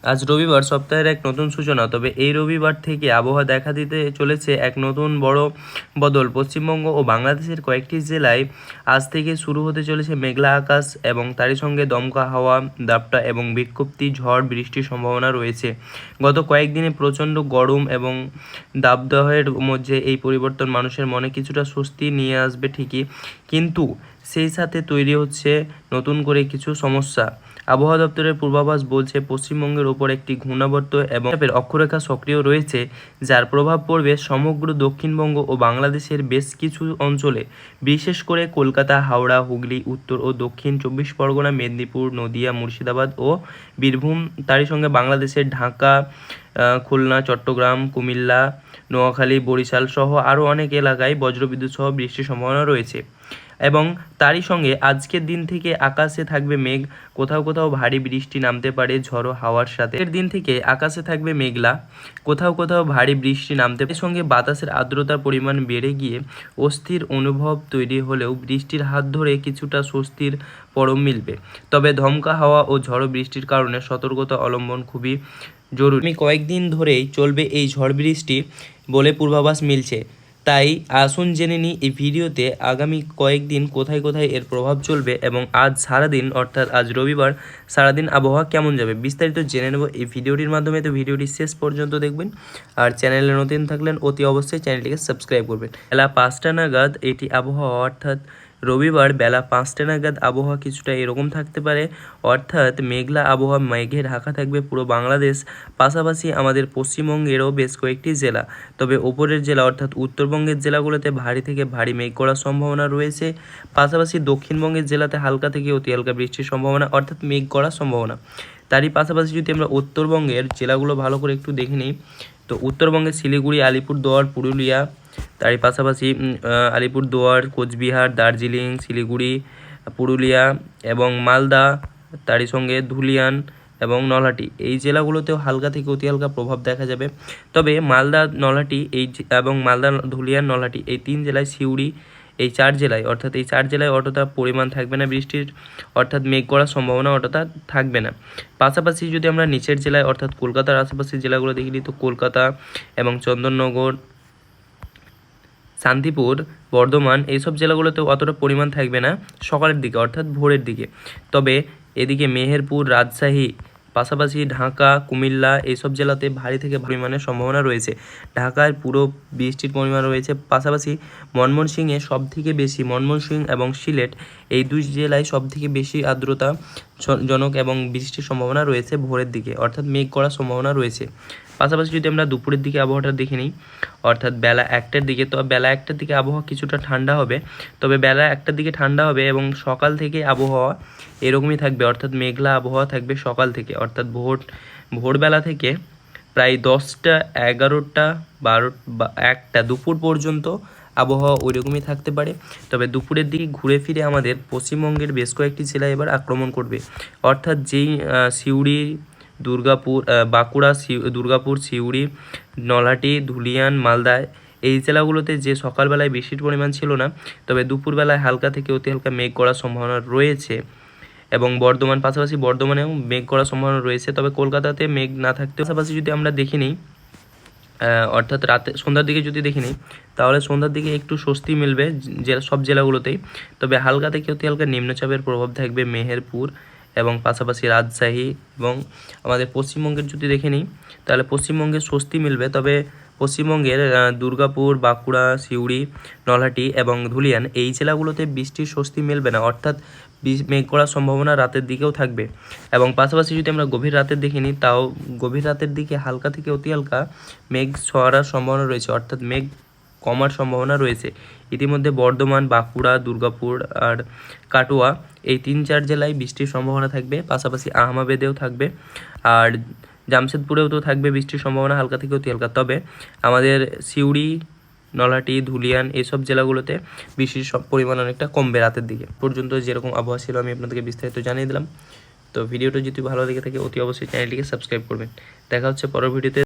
আজ রবিবার, সপ্তাহের এক নতুন সূচনা। তবে এই রবিবার থেকে আবহাওয়া দেখা দিতে চলেছে এক নতুন বড় বদল। পশ্চিমবঙ্গ ও বাংলাদেশের কয়েকটি জেলায় আজ থেকে শুরু হতে চলেছে মেঘলা আকাশ এবং তারই সঙ্গে দমকা হাওয়া, দাপটা এবং বিক্ষিপ্ত ঝড় বৃষ্টির সম্ভাবনা রয়েছে। গত কয়েকদিনে প্রচণ্ড গরম এবং দাবদাহের মধ্যে এই পরিবর্তন মানুষের মনে কিছুটা স্বস্তি নিয়ে আসবে ঠিকই, কিন্তু সেই সাথে তৈরি হচ্ছে নতুন করে কিছু সমস্যা। আবহাওয়া দপ্তরের পূর্বাভাস বলছে পশ্চিমবঙ্গের ওপর একটি ঘূর্ণাবর্ত এবং অক্ষরেখা সক্রিয় রয়েছে, যার প্রভাব পড়বে সমগ্র দক্ষিণবঙ্গ ও বাংলাদেশের বেশ কিছু অঞ্চলে, বিশেষ করে কলকাতা, হাওড়া, হুগলি, উত্তর ও দক্ষিণ চব্বিশ পরগনা, মেদিনীপুর, নদিয়া, মুর্শিদাবাদ ও বীরভূম। তারই সঙ্গে বাংলাদেশের ঢাকা, খুলনা, চট্টগ্রাম, কুমিল্লা, নোয়াখালী, বরিশাল সহ আরও অনেক এলাকায় বজ্রবিদ্যুৎ সহ বৃষ্টির সম্ভাবনা রয়েছে। এবং তারই সঙ্গে আজকের দিন থেকে আকাশে থাকবে মেঘ, কোথাও কোথাও ভারী বৃষ্টি নামতে পারে ঝড়ো হাওয়ার সাথে। এর দিন থেকে আকাশে থাকবে মেঘলা, কোথাও কোথাও ভারী বৃষ্টি নামতে পারে। এর সঙ্গে বাতাসের আর্দ্রতার পরিমাণ বেড়ে গিয়ে অস্থির অনুভব তৈরি হলেও বৃষ্টির হাত ধরে কিছুটা স্বস্তির পরম মিলবে। তবে ধমকা হাওয়া ও ঝড়ো বৃষ্টির কারণে সতর্কতা অবলম্বন খুবই জরুরি। কয়েকদিন ধরেই চলবে এই ঝড় বৃষ্টি বলে পূর্বাভাস মিলছে। তাই আসুন জেনে নিই এই ভিডিওতে আগামী কয়েকদিন কোথায় কোথায় এর প্রভাব চলবে এবং আজ সারাদিন, অর্থাৎ আজ রবিবার সারাদিন আবহাওয়া কেমন যাবে, বিস্তারিত জেনে নেব এই ভিডিওটির মাধ্যমে। তো ভিডিওটি শেষ পর্যন্ত দেখবেন, আর চ্যানেলে নতুন থাকলেন অতি অবশ্যই চ্যানেলটিকে সাবস্ক্রাইব করবেন। বেলা 5টা নাগাদ এটি আবহাওয়া, অর্থাৎ রবিবার বেলা 5টা নাগাদ আবহাওয়া কিছুটা এরকম থাকতে পারে, অর্থাৎ মেঘলা আবহাওয়া, মেঘে ঢাকা থাকবে পুরো বাংলাদেশ, পাশাপাশি আমাদের পশ্চিমবঙ্গেরও বেশ কয়েকটি জেলা। তবে ওপরের জেলা অর্থাৎ উত্তরবঙ্গের জেলাগুলোতে ভারী থেকে ভারী মেঘ করার সম্ভাবনা রয়েছে, পাশাপাশি দক্ষিণবঙ্গের জেলাতে হালকা থেকে অতি হালকা বৃষ্টির সম্ভাবনা, অর্থাৎ মেঘ করার সম্ভাবনা। তারই পাশাপাশি যদি আমরা উত্তরবঙ্গের জেলাগুলো ভালো করে একটু দেখে নিই, তো উত্তরবঙ্গের শিলিগুড়ি, আলিপুরদুয়ার, পুরুলিয়া, তারই পাশাপাশি আলিপুরদুয়ার, কোচবিহার, দার্জিলিং, শিলিগুড়ি, পুরুলিয়া এবং মালদা, তারই সঙ্গে ধুলিয়ান এবং নলহাটি, এই জেলাগুলোতেও হালকা থেকে অতি হালকা প্রভাব দেখা যাবে। তবে মালদা, নলহাটি এবং মালদা, ধুলিয়ান, নলহাটি এই 3 জেলায়, সিউড়ি, এই 4 জেলায়, অর্থাৎ এই 4 জেলায় অতটা পরিমাণ থাকবে না বৃষ্টির, অর্থাৎ মেঘ করার সম্ভাবনা অতটা থাকবে না। পাশাপাশি যদি আমরা নিচের জেলায় অর্থাৎ কলকাতার আশেপাশের জেলাগুলো দেখি, তো কলকাতা এবং চন্দননগর, শান্তিপুর, বর্ধমান এইসব জেলাগুলোতেও অতটা পরিমাণ থাকবে না সকালের দিকে, অর্থাৎ ভোরের দিকে। তবে এদিকে মেহেরপুর, রাজশাহী, পাশাপাশি ঢাকা, কুমিল্লা এইসব জেলাতে ভারী থেকে পরিমাণের সম্ভাবনা রয়েছে। ঢাকায় পুরো বৃষ্টির পরিমাণ রয়েছে, পাশাপাশি ময়মনসিংহে সবথেকে বেশি, ময়মনসিংহ এবং সিলেট এই 2 জেলায় সবথেকে বেশি আর্দ্রতা জনক এবং বৃষ্টির সম্ভাবনা রয়েছে ভোরের দিকে, অর্থাৎ মেঘ করার সম্ভাবনা রয়েছে। পাশাপাশি যদি আমরা দুপুরের দিকে আবহাওয়াটা দেখে নিই, অর্থাৎ বেলা 1টার দিকে, তো বেলা 1টার দিকে আবহাওয়া কিছুটা ঠান্ডা হবে। তবে বেলা 1টার দিকে ঠান্ডা হবে এবং সকাল থেকে আবহাওয়া এরকমই থাকবে, অর্থাৎ মেঘলা আবহাওয়া থাকবে সকাল থেকে, অর্থাৎ ভোরবেলা থেকে প্রায় 10টা, 11টা, 12, 1টা দুপুর পর্যন্ত আবহাওয়া ওইরকমই থাকতে পারে। তবে দুপুরের দিকে ঘুরে ফিরে আমাদের পশ্চিমবঙ্গের বেশ কয়েকটি জেলা এবার আক্রমণ করবে, অর্থাৎ যেই সিউড়ি, দুর্গাপুর, বাঁকুড়া, দুর্গাপুর, সিউড়ি, নলহাটি, ধুলিয়ান, মালদায় এই জেলাগুলোতে যে সকালবেলায় বৃষ্টির পরিমাণ ছিল না, তবে দুপুরবেলায় হালকা থেকে অতি হালকা মেঘ করার সম্ভাবনা রয়েছে। এবং বর্ধমান, পাশাপাশি বর্ধমানেও মেঘ করার সম্ভাবনা রয়েছে, তবে কলকাতাতে মেঘ না থাকতে। পাশাপাশি যদি আমরা দেখে নিই, অর্থাৎ রাতে সন্ধ্যার দিকে যদি দেখে নিই, তাহলে সন্ধ্যার দিকে একটু স্বস্তি মিলবে সব জেলাগুলোতেই। তবে হালকা থেকে অতি হালকা নিম্নচাপের প্রভাব থাকবে মেহেরপুর এবং পাশাপাশি রাজশাহী এবং আমাদের পশ্চিমবঙ্গের যদি দেখে নিই, তাহলে পশ্চিমবঙ্গে স্বস্তি মিলবে। তবে পশ্চিমবঙ্গের দুর্গাপুর, বাঁকুড়া, সিউড়ি, নলহাটি এবং ধুলিয়ান এই জেলাগুলোতে বৃষ্টির স্বস্তি মিলবে না, অর্থাৎ মেঘ করার সম্ভাবনা রাতের দিকেও থাকবে। এবং পাশাপাশি যদি আমরা গভীর রাতের দেখে নিই, তাও গভীর রাতের দিকে হালকা থেকে অতি হালকা মেঘ ছড়ার সম্ভাবনা রয়েছে, অর্থাৎ মেঘ কমার সম্ভাবনা রয়েছে। ইতিমধ্যে বর্ধমান, বাঁকুড়া, দুর্গাপুর আর কাটোয়া এই 3-4 জেলায় বৃষ্টির সম্ভাবনা থাকবে, পাশাপাশি আহমেদাবাদেও থাকবে আর জামশেদপুরেও তো থাকবে বৃষ্টির সম্ভাবনা হালকা থেকে অতি হালকা। তবে আমাদের সিউড়ি, নলহাটি, ধুলিয়ান এইসব জেলাগুলোতে বৃষ্টির পরিমাণ অনেকটা কমবে রাতের দিকে। পর্যন্ত যেরকম আবহাওয়া ছিল আমি আপনাদেরকে বিস্তারিত জানিয়ে দিলাম। তো ভিডিওটা যদি ভালো লেগে থাকে অতি অবশ্যই চ্যানেলটিকে সাবস্ক্রাইব করবেন। দেখা হচ্ছে পরের ভিডিওতে।